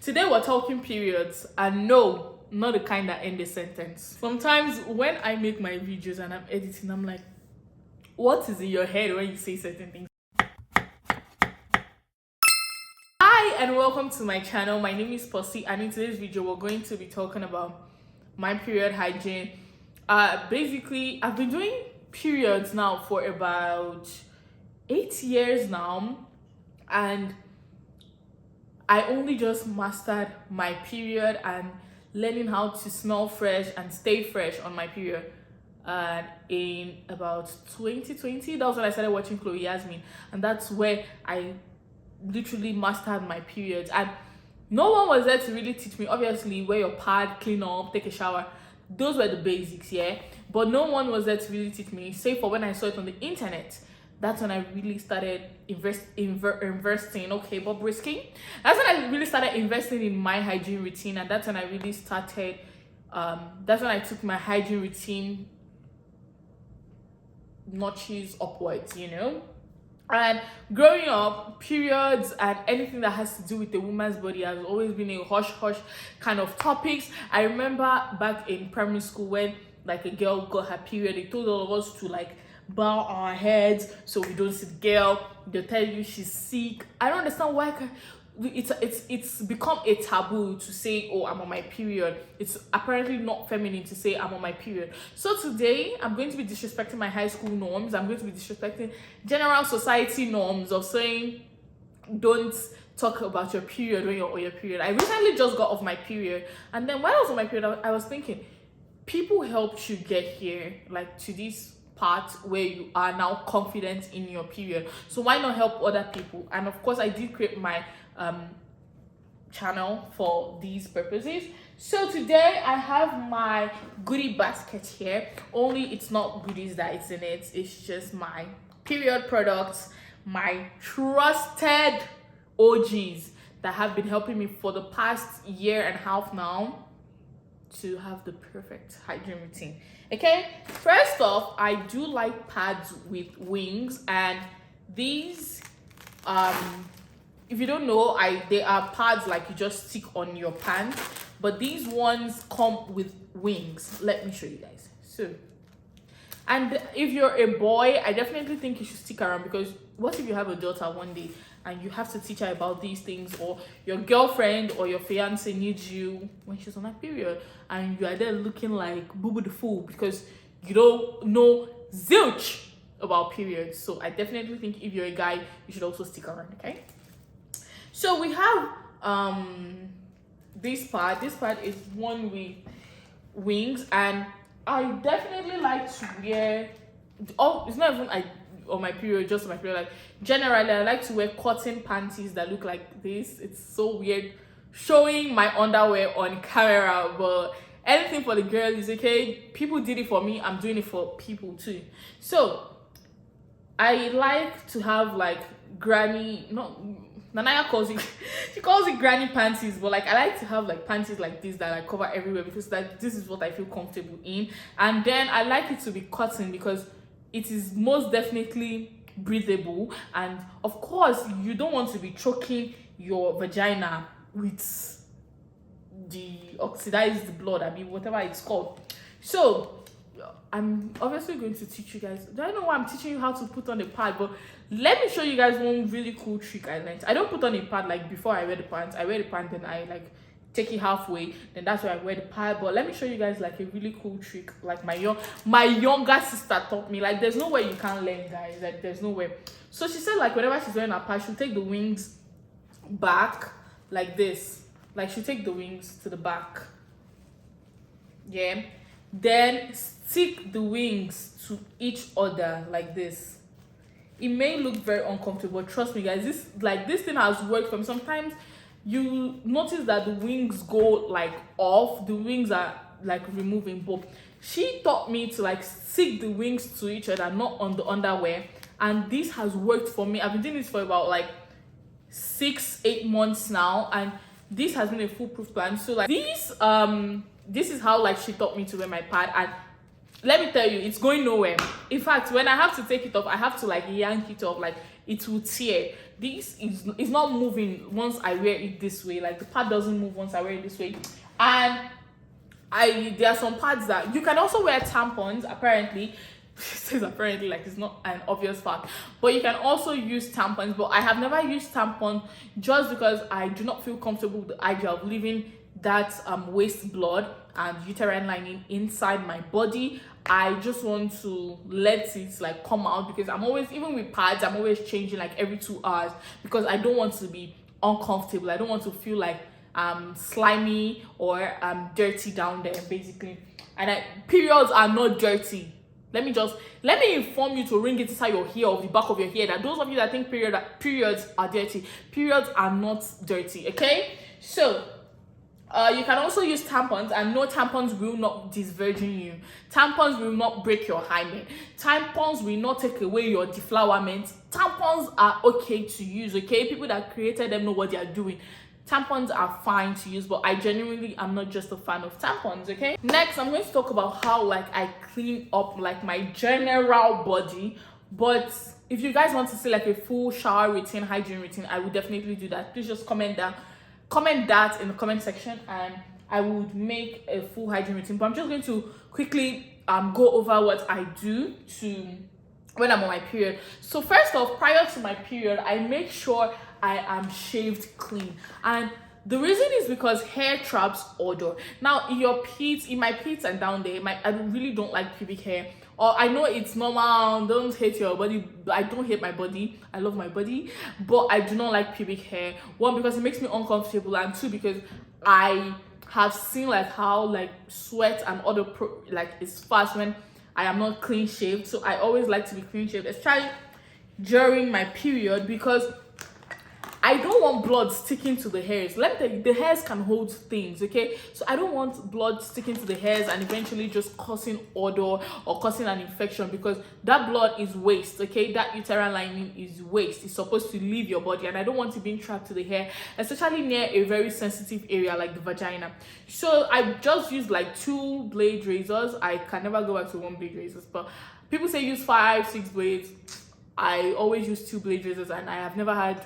Today we're talking periods, and no, not the kind that end a sentence. Sometimes when I make my videos and I'm editing, I'm like, what is in your head when you say certain things? Hi and welcome to my channel. My name is Posii, and in today's video we're going to be talking about my period hygiene. Basically, I've been doing periods now for about 8 years now, and I only just mastered my period and learning how to smell fresh and stay fresh on my period in about 2020. That was when I started watching Chloe Yasmin, and that's where I literally mastered my periods. And no one was there to really teach me. Obviously, wear your pad, clean up, take a shower. Those were the basics, yeah. But no one was there to really teach me, save for when I saw it on the internet. That's when I really started investing. Okay, but risking. That's when I really started investing in my hygiene routine, and that's when I really started. That's when I took my hygiene routine notches upwards, you know. And growing up, periods and anything that has to do with the woman's body has always been a hush hush kind of topics. I remember back in primary school when like a girl got her period, they told all of us to like bow our heads so we don't see the girl. They'll tell you she's sick. I don't understand why it's become a taboo to say, oh, I'm on my period. It's apparently not feminine to say I'm on my period. So today I'm going to be disrespecting my high school norms. I'm going to be disrespecting general society norms of saying don't talk about your period when you're on your period. I recently just got off my period, and then when I was on my period, I was thinking, people helped you get here, like to this part where you are now confident in your period, so why not help other people? And of course I did create my channel for these purposes. So today I have my goodie basket here, only it's not goodies that it's in it, it's just my period products, my trusted OGs that have been helping me for the past year and a half now to have the perfect hygiene routine. Okay, first off, I do like pads with wings, and these if you don't know, they are pads like you just stick on your pants, but these ones come with wings. Let me show you guys. So, and if you're a boy, I definitely think you should stick around, because what if you have a daughter one day and you have to teach her about these things, or your girlfriend or your fiance needs you when she's on her period and you are there looking like Boo Boo the Fool because you don't know zilch about periods. So I definitely think if you're a guy, you should also stick around, okay? So we have this part. This part is one with wings, and I definitely like to wear, oh, it's not even on my period, just on my period, like generally I like to wear cotton panties that look like this. It's so weird showing my underwear on camera, but anything for the girl is okay. People did it for me, I'm doing it for people too. So I like to have like granny, not Nanaya calls it she calls it granny panties, but like I like to have like panties like this that I cover everywhere, because like this is what I feel comfortable in. And then I like it to be cotton because it is most definitely breathable, and of course you don't want to be choking your vagina with the oxidized blood, I mean whatever it's called. So I'm obviously going to teach you guys. I don't know why I'm teaching you how to put on a pad, but let me show you guys one really cool trick I learned. I don't put on a pad like before I wear the pants. I wear the pants, then I like take it halfway, then that's where I wear the pad. But let me show you guys like a really cool trick like my younger sister taught me. Like there's no way you can't learn, guys. Like there's no way. So she said like whenever she's wearing a pad, she'll take the wings back like this. Like she'll take the wings to the back, yeah, then stick the wings to each other like this. It may look very uncomfortable, but trust me guys, this thing has worked for me. Sometimes you notice that the wings go like off, the wings are like removing, but she taught me to like stick the wings to each other, not on the underwear, and this has worked for me. I've been doing this for about like 6-8 months now, and this has been a foolproof plan. So like this is how like she taught me to wear my pad, and let me tell you, it's going nowhere. In fact, when I have to take it off, I have to like yank it off, like it will tear. This is not moving once I wear it this way. Like the pad doesn't move once I wear it this way. And there are some pads that you can also wear tampons, apparently. It says apparently, like it's not an obvious fact, but you can also use tampons. But I have never used tampons just because I do not feel comfortable with the idea of leaving that waste blood and uterine lining inside my body. I just want to let it like come out, because I'm always, even with pads, I'm always changing like every 2 hours, because I don't want to be uncomfortable. I don't want to feel like slimy or dirty down there, basically. And periods are not dirty. Let me inform you to ring it inside your hair, or the back of your hair, that those of you that think periods are dirty, periods are not dirty. Okay, so you can also use tampons, and no, tampons will not disvirgin you. Tampons will not break your hymen. Tampons will not take away your deflowerment. Tampons are okay to use, okay? People that created them know what they are doing. Tampons are fine to use, but I genuinely am not just a fan of tampons, okay? Next, I'm going to talk about how like I clean up like my general body. But if you guys want to see like a full shower routine, hygiene routine, I would definitely do that. Please just comment that in the comment section, and I would make a full hygiene routine. But I'm just going to quickly go over what I do when I'm on my period. So first off, prior to my period, I make sure I am shaved clean. And the reason is because hair traps odor. Now in my pits and down there, I really don't like pubic hair. Or I know it's normal, don't hate your body. I don't hate my body, I love my body, but I do not like pubic hair. One, because it makes me uncomfortable, and two, because I have seen like how like sweat and other like is fast when I am not clean shaved. So I always like to be clean shaved, especially during my period, because I don't want blood sticking to the hairs. Let me tell you, the hairs can hold things, okay? So I don't want blood sticking to the hairs and eventually just causing odor or causing an infection, because that blood is waste, okay? That uterine lining is waste. It's supposed to leave your body, and I don't want it being trapped to the hair, especially near a very sensitive area like the vagina. So I just use like 2 blade razors. I can never go back to 1 blade razors, but people say use 5, 6 blades. I always use 2 blade razors, and I have never had,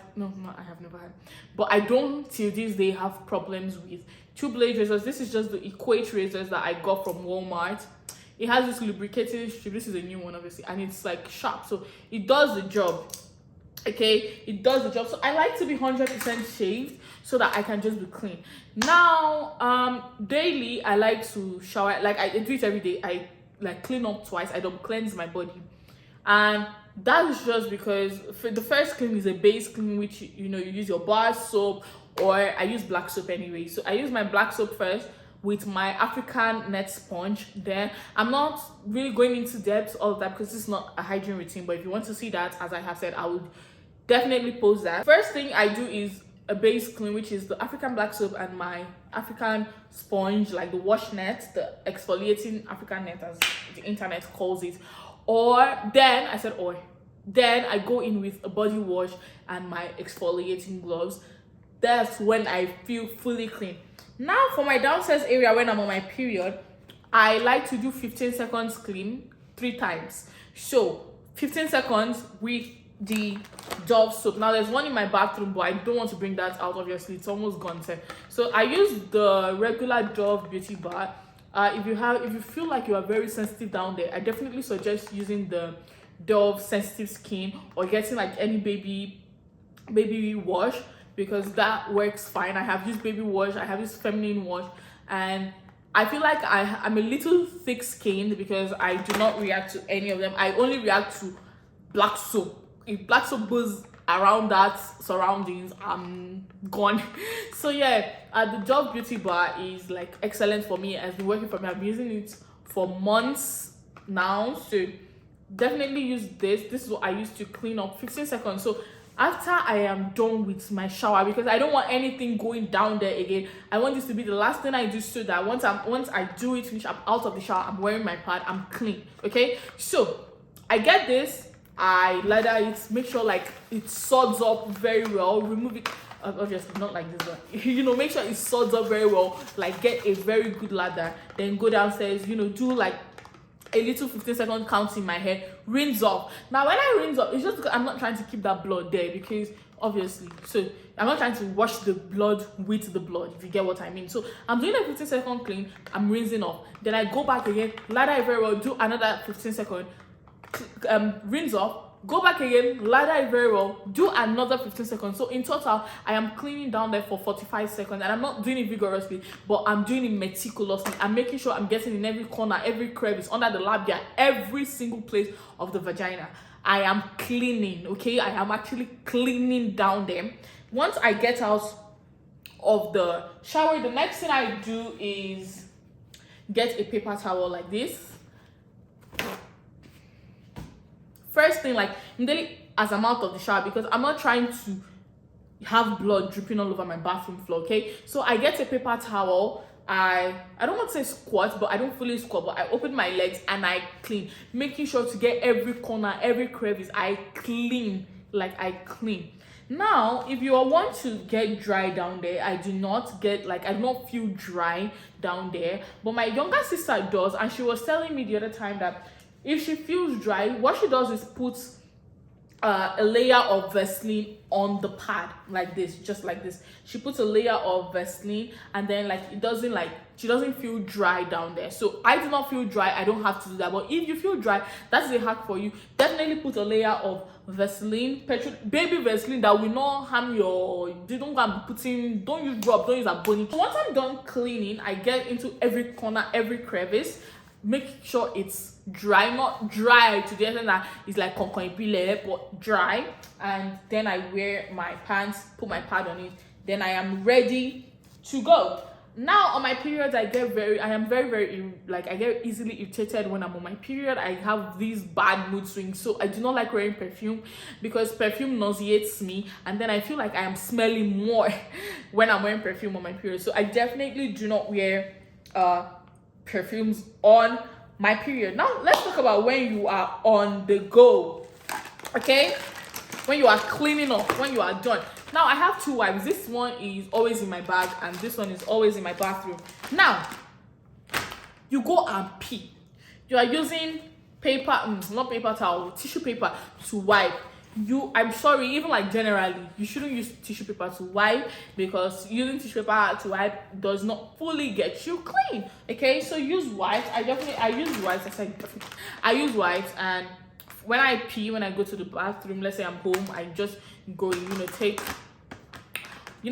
but I don't till this day have problems with 2 blade razors. This is just the Equate razors that I got from Walmart. It has this lubricating strip. This is a new one, obviously, and it's like sharp, so it does the job. Okay, it does the job. So I like to be 100% shaved so that I can just be clean. Now, daily I like to shower. Like I do it every day. I like clean up twice. I don't cleanse my body, and that is just because for the first clean is a base clean, which you use your bar soap, or I use black soap anyway. So I use my black soap first with my African net sponge. Then I'm not really going into depth of that because it's not a hygiene routine, but if you want to see that, as I have said, I would definitely post that. First thing I do is a base clean, which is the African black soap and my African sponge, like the wash net, the exfoliating African net as the internet calls it. Then I go in with a body wash and my exfoliating gloves. That's when I feel fully clean. Now for my downstairs area, when I'm on my period, I like to do 15 seconds clean 3 times. So 15 seconds with the Dove soap. Now there's one in my bathroom, but I don't want to bring that out, obviously it's almost gone. So I use the regular Dove beauty bar. If you feel like you are very sensitive down there, I definitely suggest using the Dove sensitive skin, or getting like any baby wash, because that works fine. I have used baby wash, I have used feminine wash, and I feel like I'm a little thick skinned because I do not react to any of them. I only react to black soap. If black soap goes around that surroundings, I'm gone. So yeah, the Dove beauty bar is like excellent for me. It's been working for me. I've been using it for months now, so definitely use this. This is what I use to clean up 15 seconds. So after I am done with my shower, because I don't want anything going down there again, I want this to be the last thing I do, so that once I do it, finish, I'm out of the shower, I'm wearing my pad, I'm clean. Okay, so I get this, I lather it, make sure like it suds up very well, remove it, obviously not like this, but make sure it suds up very well, like get a very good lather, then go downstairs, do like a little 15-second count in my hair, rinse off. Now when I rinse off, it's just because I'm not trying to keep that blood there, because obviously, so I'm not trying to wash the blood with the blood, if you get what I mean. So I'm doing a 15-second clean, I'm rinsing off, then I go back again, lather it very well, do another 15-second rinse off, go back again, lather it very well, do another 15 seconds. So in total, I am cleaning down there for 45 seconds, and I'm not doing it vigorously, but I'm doing it meticulously. I'm making sure I'm getting in every corner, every crevice, under the labia, every single place of the vagina. I am cleaning, okay? I am actually cleaning down there. Once I get out of the shower, the next thing I do is get a paper towel like this. First thing, like immediately as I'm out of the shower, because I'm not trying to have blood dripping all over my bathroom floor, okay? So I get a paper towel. I don't want to say squat, but I don't fully squat, but I open my legs and I clean, making sure to get every corner, every crevice. I clean, like I clean. Now, if you want to get dry down there, I do not feel dry down there, but my younger sister does, and she was telling me the other time that if she feels dry, what she does is put a layer of Vaseline on the pad, like this, just like this. She puts a layer of Vaseline, and then she doesn't feel dry down there. So I do not feel dry, I don't have to do that. But if you feel dry, that's a hack for you. Definitely put a layer of Vaseline, baby Vaseline, that will not harm your, don't use rub, don't use a bunny. Once I'm done cleaning, I get into every corner, every crevice, make sure it's dry, not dry to the extent that it's like konkonipile, but dry. And then I wear my pants, put my pad on it, then I am ready to go. Now on my periods, I get easily irritated when I'm on my period. I have these bad mood swings, so I do not like wearing perfume, because perfume nauseates me, and then I feel like I am smelling more when I'm wearing perfume on my period. So I definitely do not wear perfumes on my period. Now let's talk about when you are on the go, okay? When you are cleaning up, when you are done. Now I have two wipes. This one is always in my bag, and this one is always in my bathroom. Now you go and pee. You are using not paper towel, tissue paper to wipe. I'm sorry, even like generally, you shouldn't use tissue paper to wipe, because using tissue paper to wipe does not fully get you clean, okay? So use wipes. I use wipes. I use wipes, and when I pee, when I go to the bathroom, let's say I'm home, I just go, pull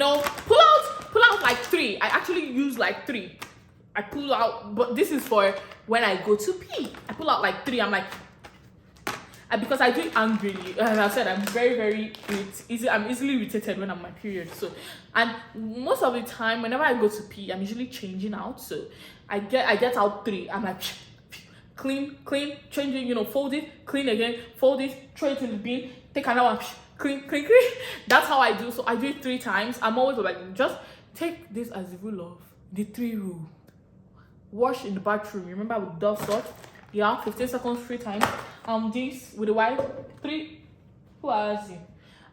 out like 3. I actually use like 3. I pull out, but this is for when I go to pee. I pull out like 3. I'm like, because I do it angrily. As I said, I'm I'm easily irritated when I'm on my period. So, and most of the time, whenever I go to pee, I'm usually changing out. So I get out 3. I'm like, clean, changing, fold it, clean again, fold it, throw it in the bin, take another one, clean. That's how I do. So I do it 3 times. I'm always like, just take this as the rule of the 3 rule. Wash in the bathroom. Remember with Dove salt? Yeah, 15 seconds 3 times. This with the wipe 3. Who has it?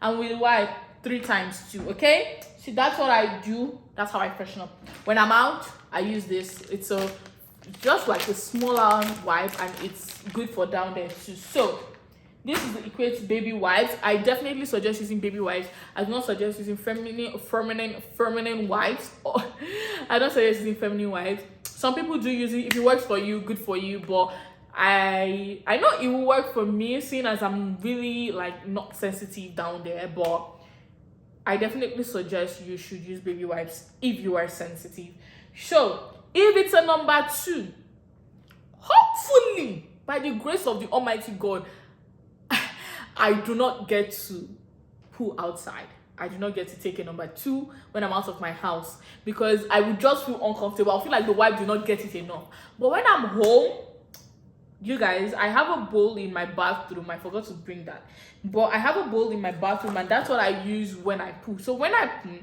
And with the wipe 3 times too. Okay. See, that's what I do. That's how I freshen up. When I'm out, I use this. It's just like a smaller wipe, and it's good for down there too. So this is the equate baby wipes. I definitely suggest using baby wipes. I do not suggest using feminine wipes. Or I don't suggest using feminine wipes. Some people do use it. If it works for you, good for you. But I know it will work for me, seeing as I'm really like not sensitive down there. But I definitely suggest you should use baby wipes if you are sensitive. So if it's a number 2, hopefully by the grace of the Almighty God, I do not get to poo outside. I do not get to take a number 2 when I'm out of my house, because I would just feel uncomfortable. I feel like the wipe do not get it enough. But when I'm home, you guys, I have a bowl in my bathroom. I forgot to bring that. But I have a bowl in my bathroom, and that's what I use when I poo. So when I poo,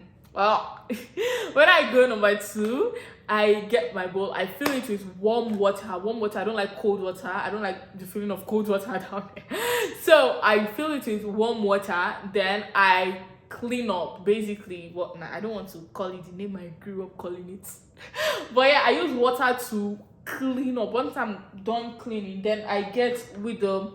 when I go number 2, I get my bowl. I fill it with warm water. I don't like cold water. I don't like the feeling of cold water down there. So I fill it with warm water. Then I clean up, basically. I don't want to call it the name I grew up calling it. But yeah, I use water to clean up. Once I'm done cleaning, then I get with the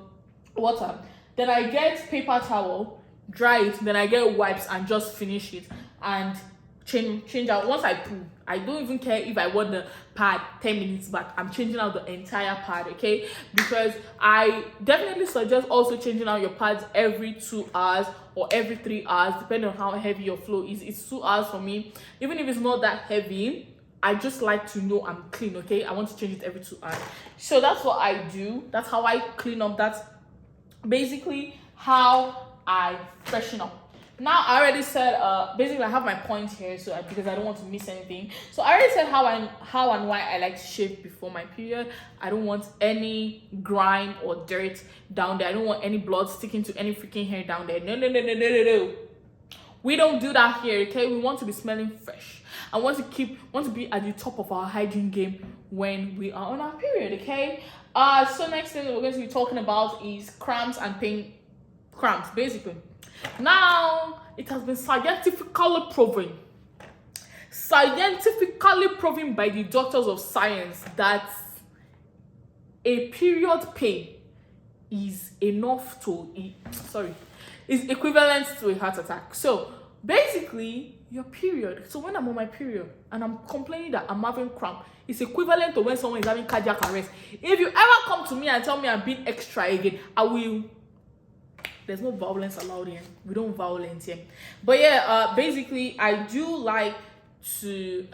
water, then I get paper towel, dry it, then I get wipes and just finish it and change out. Once I poo, I don't even care if I want the pad 10 minutes back. I'm changing out the entire pad, okay? Because I definitely suggest also changing out your pads every 2 hours or every 3 hours, depending on how heavy your flow is. It's 2 hours for me. Even if it's not that heavy, I just like to know I'm clean, okay? I want to change it every 2 hours. So that's what I do. That's how I clean up. That's basically how I freshen up. Now I already said basically I have my points here, so because I don't want to miss anything. So I already said how and why I like to shave before my period. I don't want any grime or dirt down there. I don't want any blood sticking to any freaking hair down there. No. We don't do that here, okay? We want to be smelling fresh. I want to be at the top of our hygiene game when we are on our period, okay? So next thing that we're going to be talking about is cramps and pain. Cramps, basically. Now, it has been scientifically proven by the doctors of science that a period pain is equivalent to a heart attack. So basically, your period. So when I'm on my period and I'm complaining that I'm having cramp, it's equivalent to when someone is having cardiac arrest. If you ever come to me and tell me I'm being extra again, I will. There's no violence allowed here. We don't violence here. But yeah, basically, I do like to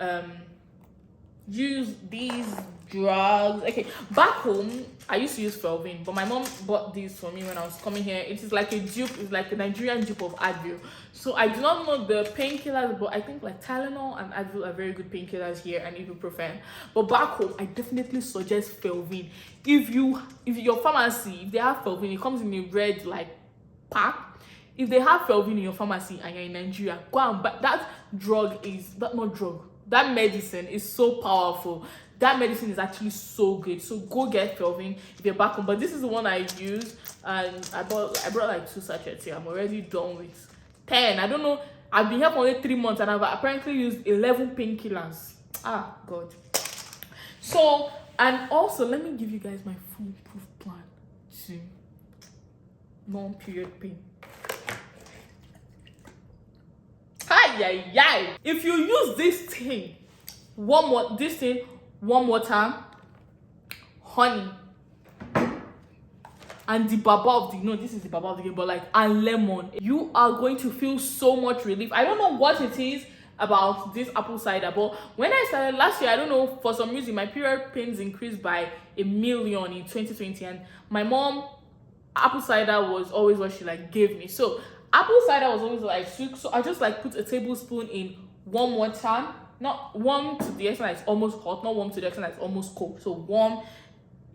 use these drugs. Okay, back home, I used to use Felvin, but my mom bought these for me when I was coming here. It is like a dupe. It's like a Nigerian dupe of Advil. So I do not know the painkillers, but I think like Tylenol and Advil are very good painkillers here, and ibuprofen. But back home, I definitely suggest Felvin. If your pharmacy, if they have Felvin, it comes in a red like pack. If they have Felvin in your pharmacy and you're in Nigeria, go and buy that that medicine is so powerful. That medicine is actually so good. So go get Felvin if you're back home. But this is the one I use, and I brought like 2 sachets here. I'm already done with 10. I don't know. I've been here for only 3 months and I've apparently used 11 painkillers. Ah, God. So, and also let me give you guys my foolproof plan to non-period pain. Heyyy. If you use this thing, warm water, honey, and the baba of the this is the baba of the game, but like and lemon, you are going to feel so much relief. I don't know what it is about this apple cider, but when I started last year, I don't know, for some reason my period pains increased by 1 million in 2020, and my mom, apple cider was always what she like gave me. So apple cider was always like sweet, so I just like put a tablespoon in warm water, not warm to the extent that it's almost hot, not warm to the extent that it's almost cold, so warm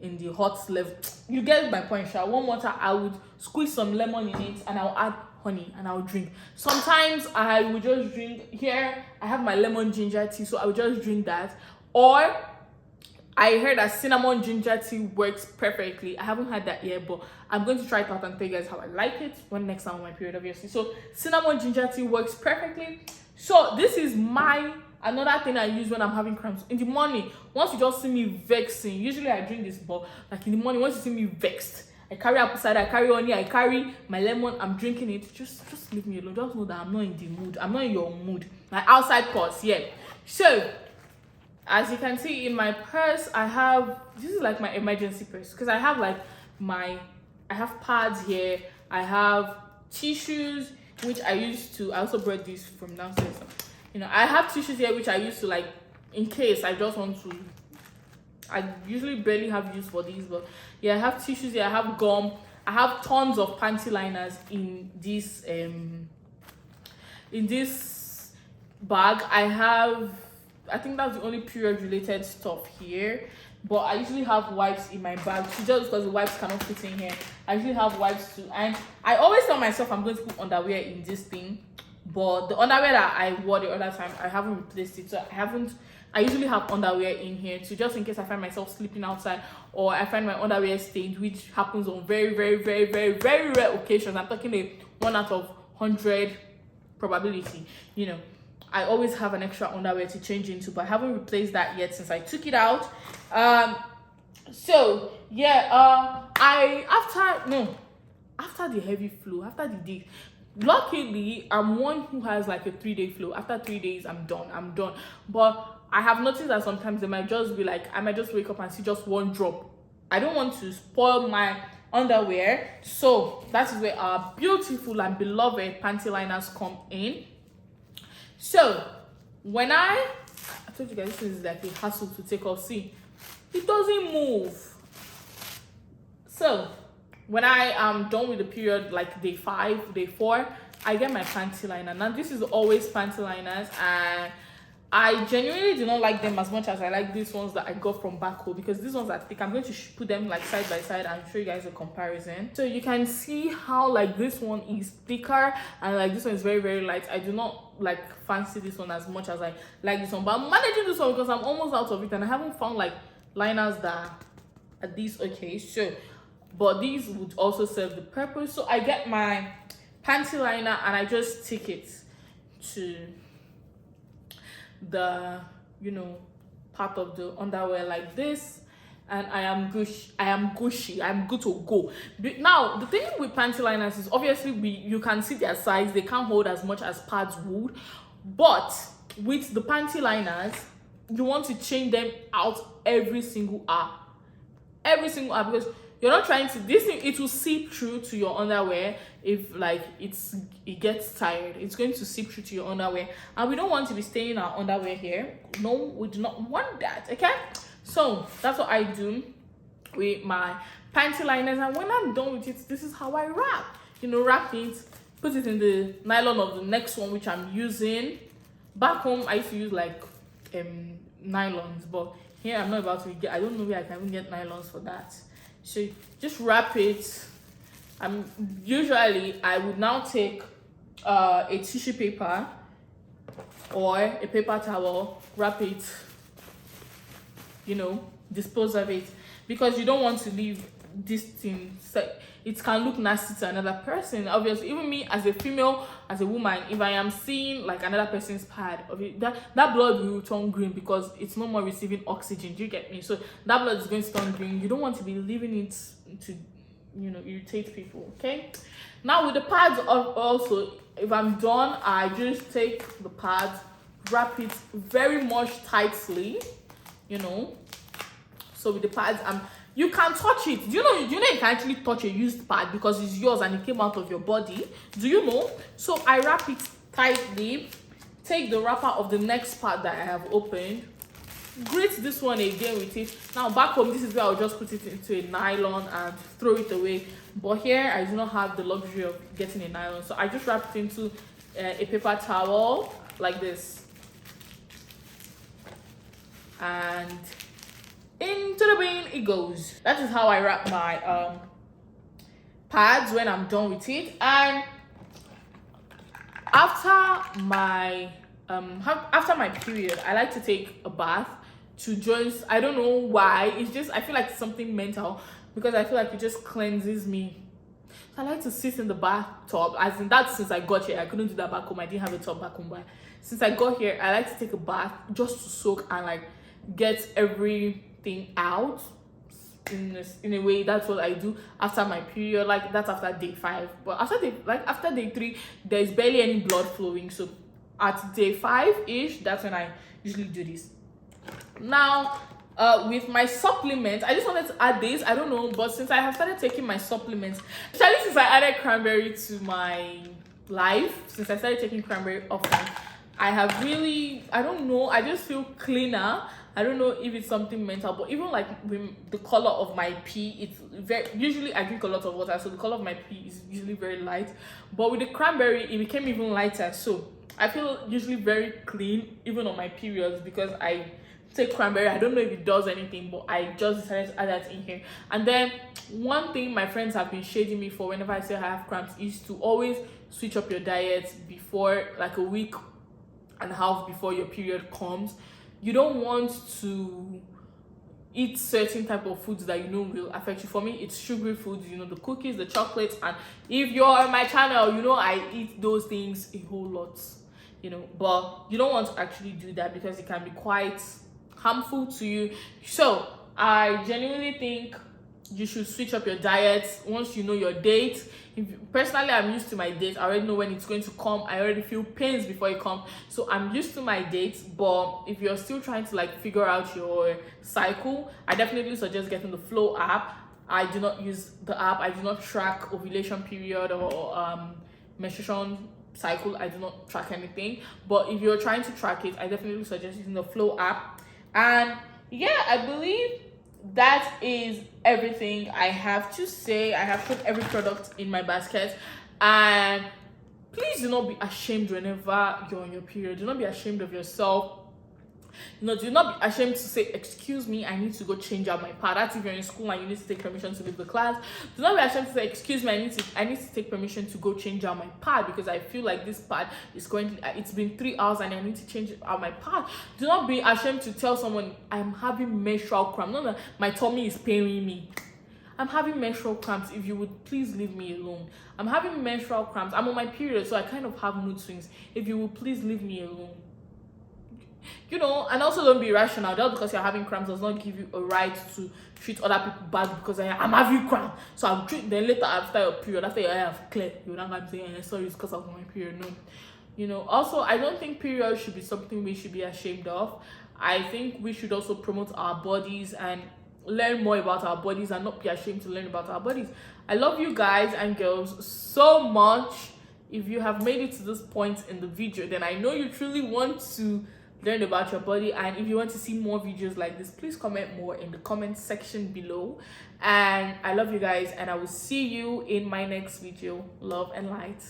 in the hot level. You get my point, Sha. Warm water, I would squeeze some lemon in it and I'll add honey and I'll drink. Sometimes I would just drink, here I have my lemon ginger tea, so I would just drink that. Or I heard that cinnamon ginger tea works perfectly. I haven't had that yet, but I'm going to try it out and tell you guys how I like it when next time on my period, obviously. So cinnamon ginger tea works perfectly. So this is another thing I use when I'm having cramps. In the morning, once you just see me vexing, usually I drink this, but like in the morning, once you see me vexed, I carry apple cider, I carry honey, I carry my lemon, I'm drinking it. Just leave me alone. Just know that I'm not in the mood. I'm not in your mood. My outside pause, yeah. So as you can see in my purse, I have, this is like my emergency purse, because I have like I have pads here, I have tissues, which I also brought these from downstairs. I have tissues here, which I used to like, in case I just want to, I usually barely have use for these, but yeah, I have tissues here, I have gum, I have tons of panty liners in this bag. I think that's the only period related stuff here, but I usually have wipes in my bag too, just because the wipes cannot fit in here. I usually have wipes too, and I always tell myself I'm going to put underwear in this thing, but the underwear that I wore the other time, I haven't replaced it, so I usually have underwear in here too, just in case I find myself sleeping outside or I find my underwear stained, which happens on very, very, very, very, very rare occasions. I'm talking a 1 out of 100 probability, I always have an extra underwear to change into, but I haven't replaced that yet since I took it out. So yeah, after the heavy flu, after the day, luckily I'm one who has like a 3-day flu. After 3 days, I'm done. But I have noticed that sometimes they might just be like, I might just wake up and see just one drop. I don't want to spoil my underwear, so that is where our beautiful and beloved panty liners come in. So when I told you guys this is like a hassle to take off. See, it doesn't move. So when I am done with the period, like day 5, day 4, I get my panty liner. Now this is always panty liners, and I genuinely do not like them as much as I like these ones that I got from back home, because these ones are thick. I'm going to put them like side by side and show you guys a comparison. So you can see how like this one is thicker and like this one is very, very light. I do not like fancy this one as much as I like this one, but I'm managing this one because I'm almost out of it and I haven't found like liners that are these okay. So but these would also serve the purpose. So I get my panty liner and I just stick it to the part of the underwear like this, and I am gushy, I'm good to go. But now the thing with panty liners is obviously you can see their size, they can't hold as much as pads would, but with the panty liners you want to change them out every single hour, because you're not trying to, this thing, it will seep through to your underwear. If like it gets tired, it's going to seep through to your underwear, and we don't want to be staining our underwear here. No, we do not want that. Okay, so that's what I do with my panty liners, and when I'm done with it, this is how I wrap. Wrap it, put it in the nylon of the next one, which I'm using. Back home I used to use like nylons, but here I'm not about to get, I don't know where I can even get nylons for that. So just wrap it. Usually I would now take a tissue paper or a paper towel, wrap it, dispose of it, because you don't want to leave this thing. It can look nasty to another person. Obviously, even me as a female, as a woman, if I am seeing like another person's pad of it, that blood will turn green because it's no more receiving oxygen. Do you get me? So that blood is going to turn green. You don't want to be leaving it to irritate people. Okay, now with the pads also, if I'm done, I just take the pads, wrap it very much tightly, so with the pads you can touch it. Do you know you can actually touch a used pad because it's yours and it came out of your body? Do you know? So I wrap it tightly, take the wrapper of the next pad that I have opened, grate this one again with it. Now back home, this is where I'll just put it into a nylon and throw it away, but here I do not have the luxury of getting a nylon, so I just wrap it into a paper towel like this, and into the bin it goes. That is how I wrap my pads when I'm done with it. And after my period, I like to take a bath to just, I don't know why, it's just, I feel like it's something mental, because I feel like it just cleanses me. So I like to sit in the bathtub, as in that since I got here. I couldn't do that back home, I didn't have a tub back home, but since I got here, I like to take a bath just to soak and like get everything out in a way. That's what I do after my period. Like that's after day 5, but after day 3 there's barely any blood flowing. So at day 5-ish, that's when I usually do this. Now with my supplements, I just wanted to add this. I don't know, but since I have started taking my supplements, especially since I added cranberry to my life, since I started taking cranberry often, I have really, I don't know, I just feel cleaner. I don't know if it's something mental, but even like with the color of my pee, it's very, usually I drink a lot of water, so the color of my pee is usually very light, but with the cranberry it became even lighter. So I feel usually very clean even on my periods because I take cranberry. I don't know if it does anything, but I just decided to add that in here. And then one thing my friends have been shading me for whenever I say I have cramps is to always switch up your diet before, like a week and a half before your period comes. You don't want to eat certain type of foods that will affect you. For me, it's sugary foods, the cookies, the chocolates, and if you're on my channel, I eat those things a whole lot. but you don't want to actually do that because it can be quite harmful to you. So I genuinely think you should switch up your diet once you know your date. Personally, I'm used to my date. I already know when it's going to come. I already feel pains before it comes, so I'm used to my dates. But if you're still trying to figure out your cycle, I definitely suggest getting the Flow app. I do not use the app. I do not track ovulation period or menstruation cycle. I do not track anything. But if you're trying to track it, I definitely suggest using the Flow app. And yeah, I believe that is everything I have to say. I have put every product in my basket, and please do not be ashamed whenever you're on your period. Do not be ashamed of yourself. Do not be ashamed to say, excuse me, I need to go change out my pad. That's if you're in school and you need to take permission to leave the class. Do not be ashamed to say, excuse me, I need to take permission to go change out my pad because I feel like this pad is it's been 3 hours and I need to change out my pad. Do not be ashamed to tell someone, I'm having menstrual cramp. No, my tummy is paining me. I'm having menstrual cramps. If you would please leave me alone. I'm having menstrual cramps. I'm on my period, so I kind of have mood swings. If you would please leave me alone. And also don't be irrational. Just because you're having cramps does not give you a right to treat other people bad because I'm having cramp. So I'll treat them later after your period, after your hair have cleared. You're not going to say, sorry, it's because I was on my period. No. Also, I don't think period should be something we should be ashamed of. I think we should also promote our bodies and learn more about our bodies and not be ashamed to learn about our bodies. I love you guys and girls so much. If you have made it to this point in the video, then I know you truly want to learn about your body, and if you want to see more videos like this, please comment more in the comment section below. And I love you guys, and I will see you in my next video. Love and light.